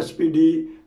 SPD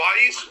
22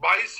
22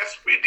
SPD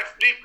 FDP,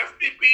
FDP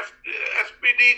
SPD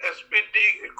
SPD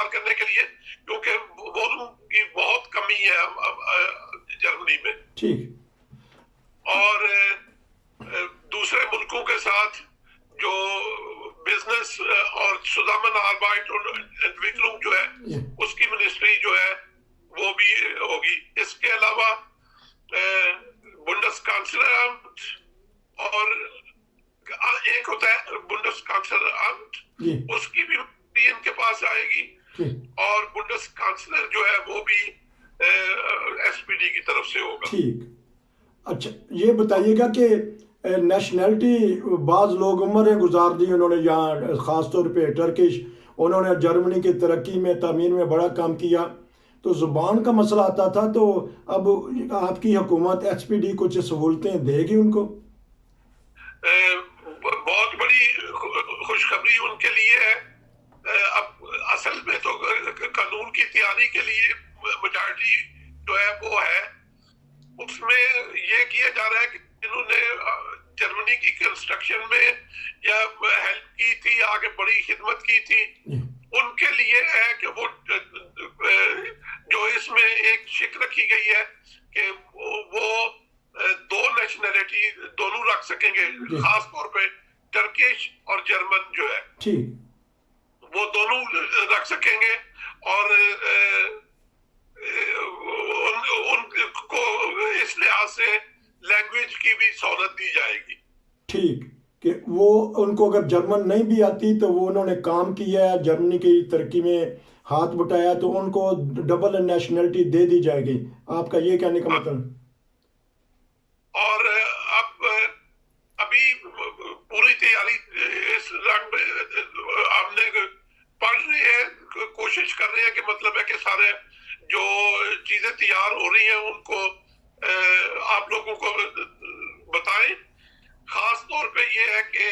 تیار کرنے کے لیے، کیونکہ وولوم کی بہت کمی ہے جرمنی میں، ٹھیک، اور دوسرے ملکوں کے ساتھ جو بزنس اور سزامن آربائٹ اور انٹویکلنگ جو ہے اس کی منسٹری جو ہے وہ بھی ہوگی. اس کے علاوہ بنڈس کانسلر اور ایک ہوتا ہے بنڈس کانسلر، اس کی بھی ان کے پاس آئے گی، اور بنڈس کانسلر جو ہے وہ بھی ایس پی ڈی کی طرف سے ہوگا. ٹھیک. اچھا یہ بتائیے گا کہ نیشنلٹی بعض لوگ عمریں گزار دی انہوں نے یہاں، خاص طور پہ ٹرکش، انہوں نے جرمنی کی ترقی میں تعمیر میں بڑا کام کیا، تو زبان کا مسئلہ آتا تھا. تو اب آپ کی حکومت ایس پی ڈی کچھ سہولتیں دے گی ان کو؟ بہت بڑی خوشخبری ان کے لیے ہے. اب اصل میں تو قانون کی تیاری کے لیے میجارٹی جو ہے وہ ہے، اس میں یہ کیا جا رہا ہے کہ جنہوں نے جرمنی کی کنسٹرکشن میں یا ہیلپ کی تھی، آگے بڑی خدمت کی تھی، ان کے لیے ہے کہ وہ جو اس میں ایک شک رکھی گئی ہے کہ وہ دو نیشنلٹی دونوں رکھ سکیں گے، خاص طور پہ ٹرکش اور جرمن جو ہے وہ دونوں رکھ سکیں گے، اور ان کو اس لحاظ سے لینگویج کی بھی سہولت دی جائے گی. ٹھیک، کہ وہ ان کو اگر جرمن نہیں بھی آتی تو وہ انہوں نے کام کیا ہے جرمنی کی ترقی میں ہاتھ بٹایا تو ان کو ڈبل نیشنلٹی دے دی جائے گی. آپ کا یہ کہنے کا مطلب؟ اور ابھی پوری تیاری اس رنگ میں ہم نے پڑھ رہے ہیں، کوشش کر رہے ہیں کہ مطلب ہے کہ سارے جو چیزیں تیار ہو رہی ہیں ان کو آپ لوگوں کو بتائیں. خاص طور پہ یہ ہے کہ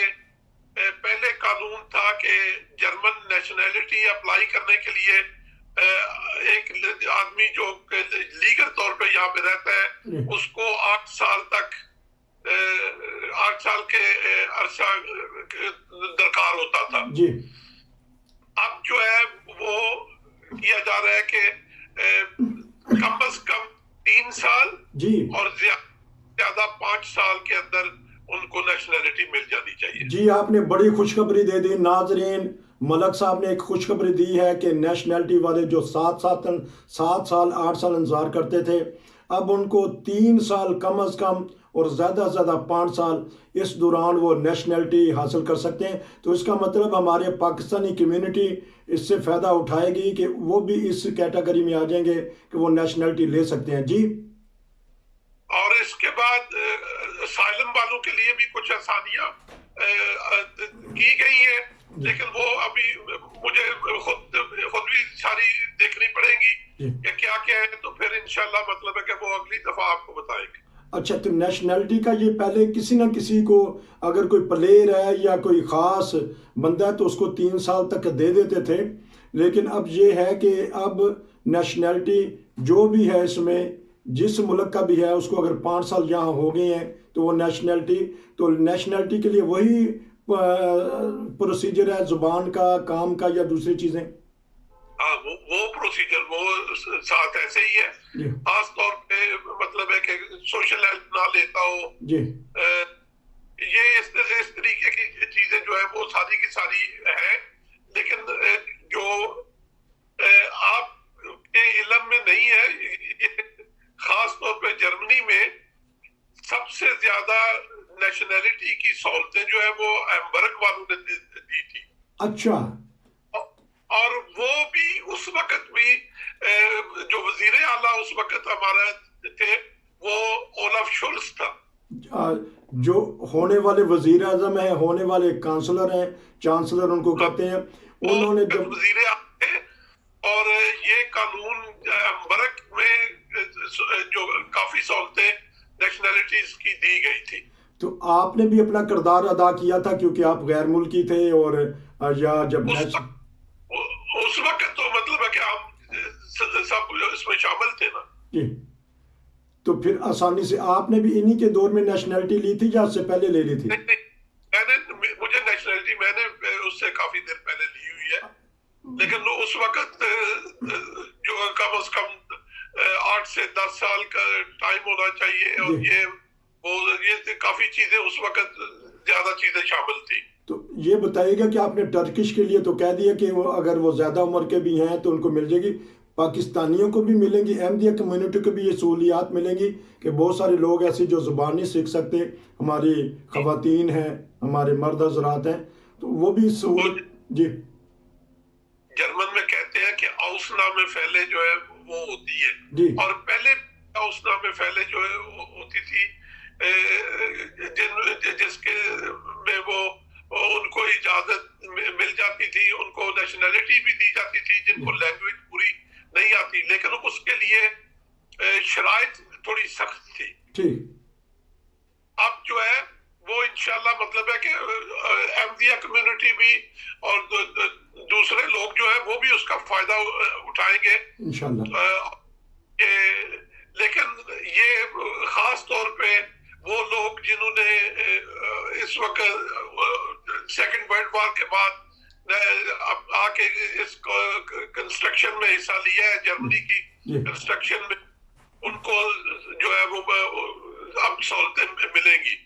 پہلے قانون تھا کہ جرمن نیشنلٹی اپلائی کرنے کے لیے ایک آدمی جو لیگل طور پہ یہاں پہ رہتا ہے اس کو 8 سال تک 8 سال کے عرصہ درکار ہوتا تھا. اب جو ہے وہ کیا جا رہا ہے کہ کم از کم 3 سال اور زیادہ 5 سال کے اندر ان کو نیشنلٹی مل جانی چاہیے. جی آپ نے بڑی خوشخبری دے دی ناظرین. ملک صاحب نے ایک خوشخبری دی ہے کہ نیشنلٹی والے جو 7 سال 8 سال انتظار کرتے تھے اب ان کو 3 سال کم از کم اور زیادہ سے زیادہ 5 سال اس دوران وہ نیشنلٹی حاصل کر سکتے ہیں. تو اس کا مطلب ہمارے پاکستانی کمیونٹی اس سے فائدہ اٹھائے گی کہ وہ بھی اس کیٹیگری میں آ جائیں گے کہ وہ نیشنلٹی لے سکتے ہیں. جی اور اس کے بعد اسائلم والوں کے لیے بھی کچھ آسانیاں کی گئی ہیں، لیکن وہ ابھی مجھے خود بھی ساری دیکھنی پڑیں گی کہ کیا کیا ہے، تو پھر انشاءاللہ مطلب ہے کہ وہ اگلی دفعہ آپ کو بتائیں گے. اچھا تو نیشنلٹی کا یہ پہلے کسی نہ کسی کو اگر کوئی پلیئر ہے یا کوئی خاص بندہ ہے تو اس کو 3 سال تک دے دیتے تھے، لیکن اب یہ ہے کہ اب نیشنلٹی جو بھی ہے اس میں جس ملک کا بھی ہے اس کو اگر 5 سال یہاں ہو گئے ہیں تو وہ نیشنلٹی کے لیے وہی پروسیجر ہے زبان کا، کام کا یا دوسری چیزیں؟ وہ پروسیجر وہ ساتھ ایسے ہی ہے. خاص طور پہ مطلب ہے کہ سوشل ہیلپ نہ لیتا ہو، یہ اس طریقے کی چیزیں جو ہے وہ ساری کی ساری ہے. لیکن جو آپ کے علم میں نہیں ہے، خاص طور پہ جرمنی میں سب سے زیادہ نیشنلٹی کی سہولتیں جو ہے وہ ہیمبرگ والوں نے دی تھی. اچھا. اور وہ بھی اس وقت بھی جو وزیر اعلیٰ اس وقت ہمارا تھے وہ اولاف شولز تھا. جو ہونے والے وزیر اعظم ہیں، ہونے والے کانسلر ہیں، چانسلر ان کو کہتے ہیں، انہوں نے جب وزیر اعظم تھے. اور یہ قانون ہیمبرگ میں جو کافی سہولتیں نیشنلٹیز کی دی گئی تھی. تو آپ نے بھی اپنا کردار ادا کیا تھا کیونکہ آپ غیر ملکی تھے، اور یا جب اس وقت تو مطلب ہے کہ ہم سب اس میں شامل تھے نا. جی تو پھر آسانی سے آپ نے بھی انہی کے دور میں نیشنلٹی لی تھی یا اس سے پہلے لے لی تھی؟ مجھے نیشنلٹی میں نے اس سے کافی دیر پہلے لی ہوئی ہے. لیکن اس وقت جو کم از کم 8 سے 10 سال کا ٹائم ہونا چاہیے، اور یہ کافی چیزیں اس وقت زیادہ چیزیں شامل تھی. تو یہ بتائیے گا کہ آپ نے ٹرکش کے لیے تو کہہ دیا کہ اگر وہ زیادہ عمر کے بھی ہیں تو ان کو مل جائے گی، پاکستانیوں کو بھی ملیں گی، احمدیہ کمیونٹی کو بھی یہ سہولیات ملیں گی کہ بہت سارے لوگ ایسے جو زبان نہیں سیکھ سکتے، ہماری خواتین ہیں، ہمارے مرد حضرات ہیں، تو وہ بھی سہولت. جی جرمن میں کہتے ہیں کہ اوس نامے پھیلے جو ہے وہ ہوتی ہے. جی اور پہلے اوس نامے پھیلے جو ہے وہ ہوتی تھی جس کے میں وہ ان کو اجازت مل جاتی تھی، ان کو نیشنلٹی بھی دی جاتی تھی جن کو لینگویج پوری نہیں آتی، لیکن اس کے لیے شرائط تھوڑی سخت تھی. ٹھیک. اب جو ہے وہ انشاءاللہ مطلب ہے کہ احمدیہ کمیونٹی بھی اور دوسرے لوگ جو ہے وہ بھی اس کا فائدہ اٹھائیں گے انشاءاللہ. لیکن یہ خاص طور پہ وہ لوگ جنہوں نے اس وقت سیکنڈ ورلڈ وار کے بعد آ کے اس کنسٹرکشن میں حصہ لیا ہے، جرمنی کی کنسٹرکشن میں، ان کو جو ہے وہ اب سہولتیں ملیں گی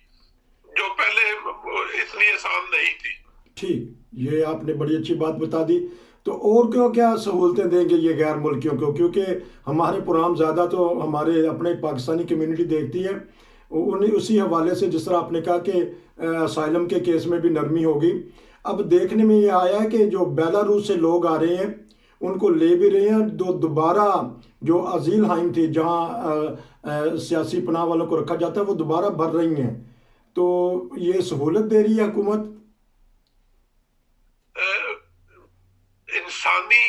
جو پہلے اتنی آسان نہیں تھی. ٹھیک، یہ آپ نے بڑی اچھی بات بتا دی. تو اور کیا سہولتیں دیں گے یہ غیر ملکیوں کو؟ کیونکہ ہمارے پروگرام زیادہ تو ہمارے اپنے پاکستانی کمیونٹی دیکھتی ہے، انہیں اسی حوالے سے جس طرح آپ نے کہا کہ اسائلم کے کیس میں بھی نرمی ہوگی. اب دیکھنے میں یہ آیا ہے کہ جو بیلاروس سے لوگ آ رہے ہیں ان کو لے بھی رہے ہیں، دوبارہ جو ازیل ہائم تھی جہاں سیاسی پناہ والوں کو رکھا جاتا ہے وہ دوبارہ بھر رہی ہیں. تو یہ سہولت دے رہی ہے حکومت؟ انسانی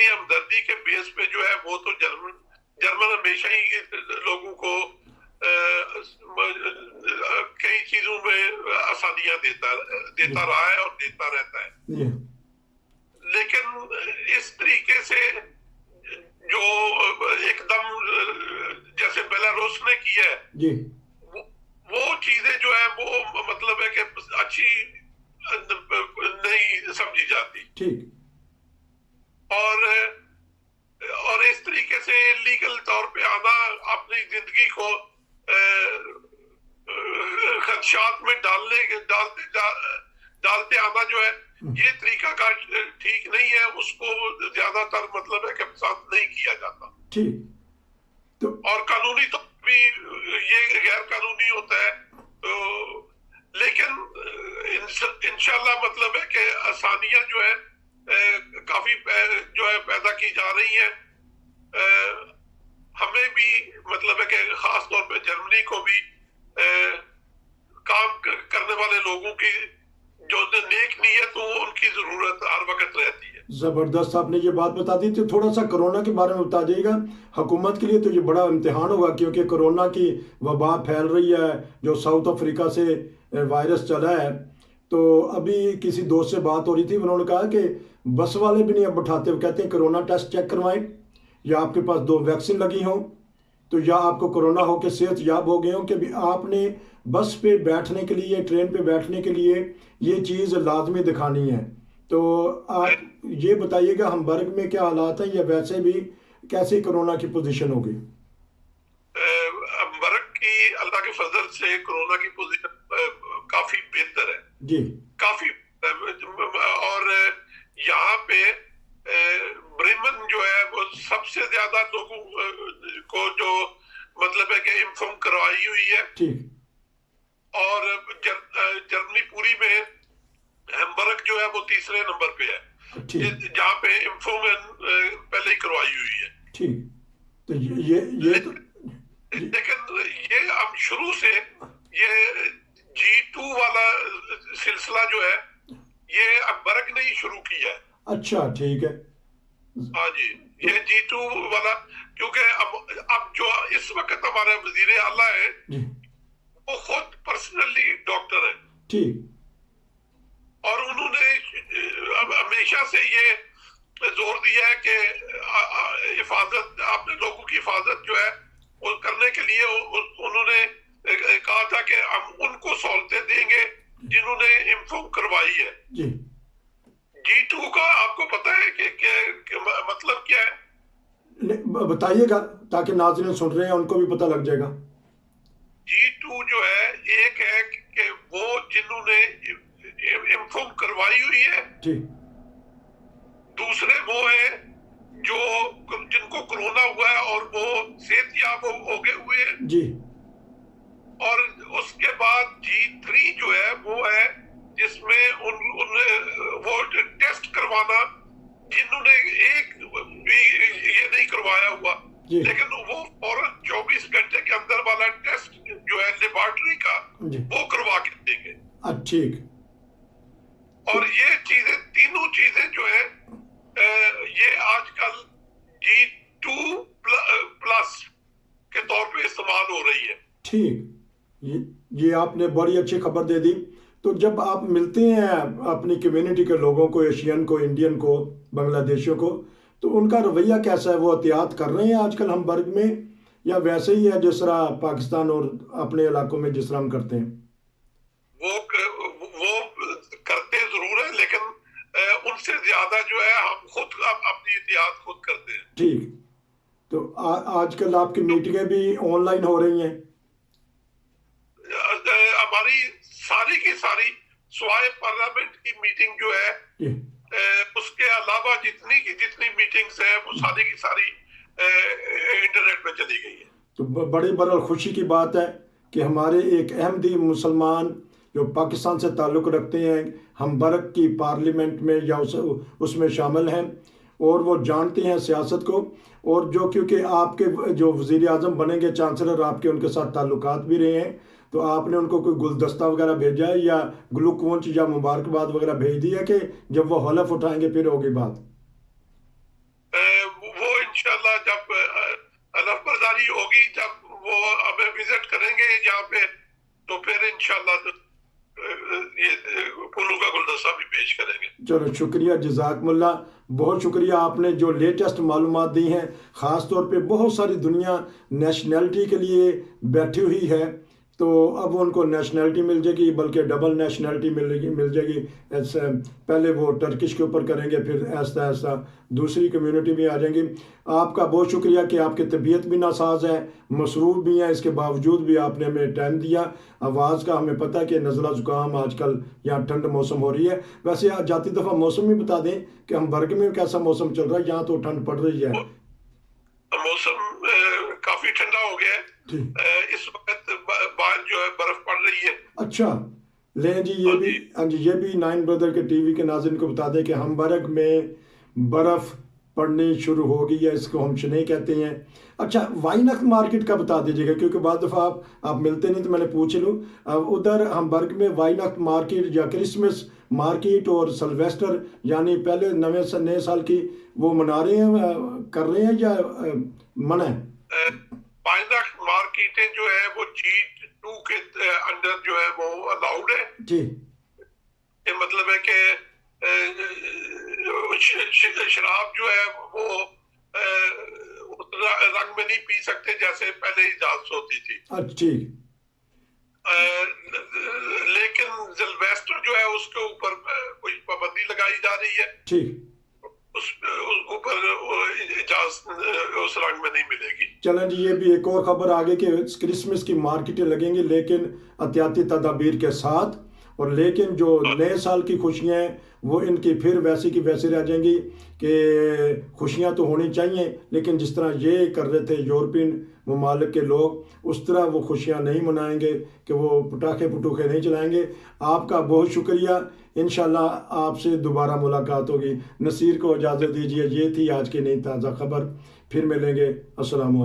ہمدردی کے بیس پہ جو ہے وہ تو جرمن ہمیشہ ہی لوگوں کو کئی چیزوں میں آسانیاں دیتا رہا ہے اور دیتا رہتا ہے. لیکن اس طریقے سے جو ایک دم جیسے بیلاروس نے کیا ہے وہ چیزیں جو ہے وہ مطلب ہے کہ اچھی نہیں سمجھی جاتی. اور اس طریقے سے لیگل طور پہ آنا، اپنی زندگی کو خدشات میں ڈالتے آنا جو ہے یہ طریقہ کا ٹھیک نہیں ہے. اس کو زیادہ تر مطلب ہے کہ پسند نہیں کیا جاتا. اور قانونی طور بھی یہ غیر قانونی ہوتا ہے. لیکن انشاءاللہ مطلب ہے کہ آسانیاں جو ہے کافی جو ہے پیدا کی جا رہی ہیں. ہمیں بھی مطلب ہے کہ خاص طور پہ جرمنی کو بھی کام کرنے والے لوگوں کی جو نیک نیت ہو ان کی ضرورت ہر وقت رہتی ہے. زبردست، آپ نے یہ بات بتا دی. تو تھوڑا سا کرونا کے بارے میں بتا دیے گا. حکومت کے لیے تو یہ بڑا امتحان ہوگا کیونکہ کرونا کی وبا پھیل رہی ہے جو ساؤتھ افریقہ سے وائرس چلا ہے. تو ابھی کسی دوست سے بات ہو رہی تھی، انہوں نے کہا کہ بس والے بھی نہیں اب بٹھاتے، وہ کہتے ہیں کرونا ٹیسٹ چیک کروائیں، یا آپ کے پاس 2 ویکسین لگی ہوں تو یا آپ کو کرونا ہو کے صحت یاب ہو گئے ہوں کہ آپ نے بس پہ بیٹھنے کے لیے، ٹرین پہ بیٹھنے کے لیے یہ چیز لازمی دکھانی ہے. تو آپ یہ بتائیے گا ہمبرگ میں کیا حالات ہیں یا ویسے بھی کیسے کرونا کی پوزیشن ہوگی؟ ہمبرگ کی اللہ کے فضل سے کرونا کی پوزیشن کافی بہتر ہے. جی کافی. اور یہاں پہ بریمن جو ہے وہ سب سے زیادہ لوگوں کو جو مطلب ہے کہ انفارم کروائی ہوئی ہے. ٹھیک. اور جرمنی پوری میں ہیمبرگ جو ہے وہ 3رے نمبر پہ ہے جہاں پہ انفارم پہلے ہی کروائی ہوئی ہے. ٹھیک. تو لیکن یہ ہم شروع سے یہ G2 والا سلسلہ جو ہے یہ ہیمبرگ نے ہی شروع کیا ہے. اچھا ٹھیک ہے. ہاں جی، یہ G2 والا کیونکہ اب جو اس وقت ہمارے وزیر اعلیٰ ہے وہ خود پرسنلی ڈاکٹر ہے. ٹھیک. اور انہوں نے ہمیشہ سے یہ زور دیا ہے کہ حفاظت، اپنے لوگوں کی حفاظت جو ہے وہ کرنے کے لیے انہوں نے کہا تھا کہ ہم ان کو سہولتیں دیں گے جنہوں نے انفارم کروائی ہے. جی. G2 کا آپ کو پتا ہے کہ مطلب کیا ہے؟ بتائیے گا تاکہ ناظرین سن رہے ہیں ان کو بھی پتہ لگ جائے گا. G2 جو ہے ایک ہے کہ وہ جنہوں نے انفارم کروائی ہوئی ہے. جی. دوسرے وہ ہیں جو جن کو کرونا ہوا ہے اور وہ صحت یاب ہو گئے ہوئے ہیں. جی. اور اس کے بعد G3 جو ہے وہ ہے جس میں وہ ٹیسٹ کروانا جنہوں نے ایک بھی یہ نہیں کروایا ہوا. جی. لیکن وہ فوراً 24 گھنٹے کے اندر والا ٹیسٹ جو ہے لیبارٹری کا جی. وہ کروا کے دیں گے. ٹھیک. اور یہ چیزیں تینوں چیزیں جو ہے یہ آج کل G2 پلس کے طور پہ استعمال ہو رہی ہے. ٹھیک. یہ آپ نے بڑی اچھی خبر دے دی. تو جب آپ ملتے ہیں اپنی کمیونٹی کے لوگوں کو، ایشین کو، انڈین کو، بنگلہ دیشیوں کو، تو ان کا رویہ کیسا ہے؟ وہ احتیاط کر رہے ہیں آج کل ہمبرگ میں، یا ویسے ہی ہے جس طرح پاکستان اور اپنے علاقوں میں جس طرح ہم کرتے ہیں؟ وہ کرتے ضرور ہیں، لیکن ان سے زیادہ جو ہے ہم خود اپنی احتیاط خود کرتے ہیں. ٹھیک. تو آج کل آپ کی میٹنگیں بھی آن لائن ہو رہی ہیں؟ ہماری ساری کی ساری سوائے پارلیمنٹ کی میٹنگ جو ہے اس کے علاوہ جتنی میٹنگز ہیں وہ ساری کی ساری انٹرنیٹ پہ چلی گئی ہے. تو بڑی خوشی کی بات ہے کہ ہمارے ایک احمدی مسلمان جو پاکستان سے تعلق رکھتے ہیں ہمبرگ کی پارلیمنٹ میں یا اس میں شامل ہیں، اور وہ جانتے ہیں سیاست کو، اور جو کیونکہ آپ کے جو وزیر اعظم بنیں گے، چانسلر آپ کے ان کے ساتھ تعلقات بھی رہے ہیں، تو آپ نے ان کو کوئی گلدستہ وغیرہ بھیجا ہے یا گلوکونچ یا مبارکباد وغیرہ بھیج دی ہے کہ جب وہ حلف اٹھائیں گے پھر ہوگی بات؟ وہ انشاءاللہ جب حلف برداری ہوگی، جب وہ ہمیں وزٹ کریں گے یہاں پہ، تو پھر انشاءاللہ یہ پھولوں کا گلدستہ بھی پیش کریں گے. چلو شکریہ، جزاکم اللہ. بہت شکریہ، آپ نے جو لیٹسٹ معلومات دی ہیں. خاص طور پہ بہت ساری دنیا نیشنلٹی کے لیے بیٹھی ہوئی ہے، تو اب ان کو نیشنلٹی مل جائے گی، بلکہ ڈبل نیشنلٹی مل جائے گی. پہلے وہ ٹرکش کے اوپر کریں گے، پھر ایسا ایسا دوسری کمیونٹی بھی آ جائیں گی. آپ کا بہت شکریہ کہ آپ کی طبیعت بھی ناساز ہے، مصروف بھی ہیں، اس کے باوجود بھی آپ نے ہمیں ٹائم دیا. آواز کا ہمیں پتہ ہے کہ نزلہ زکام آج کل یہاں ٹھنڈ موسم ہو رہی ہے. ویسے جاتی دفعہ موسم بھی بتا دیں کہ ہمبرگ میں کیسا موسم چل رہا ہے؟ یہاں تو ٹھنڈ پڑ رہی ہے. موسم کافی ٹھنڈا ہو گیا ہے اس وقت، باہر جو ہے برف پڑ رہی ہے. اچھا. لیں جی، یہ بھی نائن بردر کے ٹی وی کے ناظرین کو بتا دیں کہ ہمبرگ میں برف پڑنی شروع ہو گئی ہے، اس کو ہم شنے کہتے ہیں. اچھا، وائنخت مارکیٹ کا بتا دیجیے گا، کیونکہ بعض دفعہ آپ ملتے نہیں تو میں نے پوچھ لوں. ادھر ہمبرگ میں وائنخت مارکیٹ یا کرسمس مارکیٹ اور سلویسٹر یعنی پہلے نئے سال کی وہ منا رہے ہیں، کر رہے ہیں یا منع ہے؟ وائنخت مارکیٹیں جو ہے وہ G2 کے اندر جو ہے وہ الاؤڈ ہے. جی. یہ مطلب ہے کہ شراب جو ہے وہ رنگ میں نہیں پی سکتے جیسے پہلے اجازت ہوتی تھی. ٹھیک. لیکن سلویسٹر جو ہے اس کے اوپر کوئی پابندی لگائی جا رہی ہے. ٹھیک. اس اوپر اجازت اس رنگ میں نہیں ملے گی. چلیں جی، یہ بھی ایک اور خبر آگے کہ کرسمس کی مارکیٹیں لگیں گی لیکن احتیاطی تدابیر کے ساتھ، اور لیکن جو نئے سال کی خوشیاں ہیں وہ ان کی پھر ویسی کی ویسی رہ جائیں گی کہ خوشیاں تو ہونی چاہیے، لیکن جس طرح یہ کر رہے تھے یورپین ممالک کے لوگ، اس طرح وہ خوشیاں نہیں منائیں گے کہ وہ پٹاخے نہیں چلائیں گے. آپ کا بہت شکریہ. انشاءاللہ آپ سے دوبارہ ملاقات ہوگی. نصیر کو اجازت دیجیے. یہ تھی آج کی نئی تازہ خبر. پھر ملیں گے. السلام علیکم.